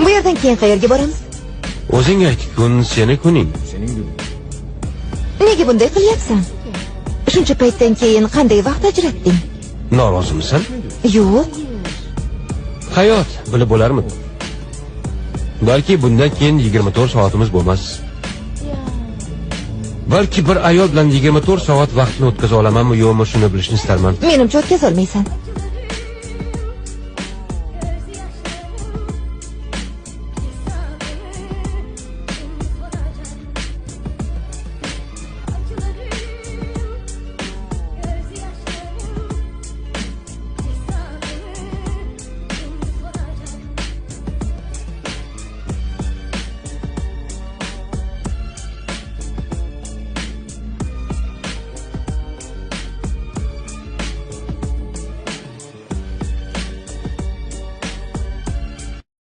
Bu yerdan keyin qayerga boramiz? O'zing ayt, kun seni kuning. Nega bunday qilyapsan? Shuncha paytdan keyin qanday vaqt ajratding? Norozimisan? Yo'q. Hayot, bilib bo'larmidi? Balki bundan keyin 24 soatimiz bo'lmas. Balki bir ayol bilan 24 soat vaqtni o'tkaza olamanmi, yo'qmi, shuni bilishni istarman. Menimcha o'tkaza olmaysan.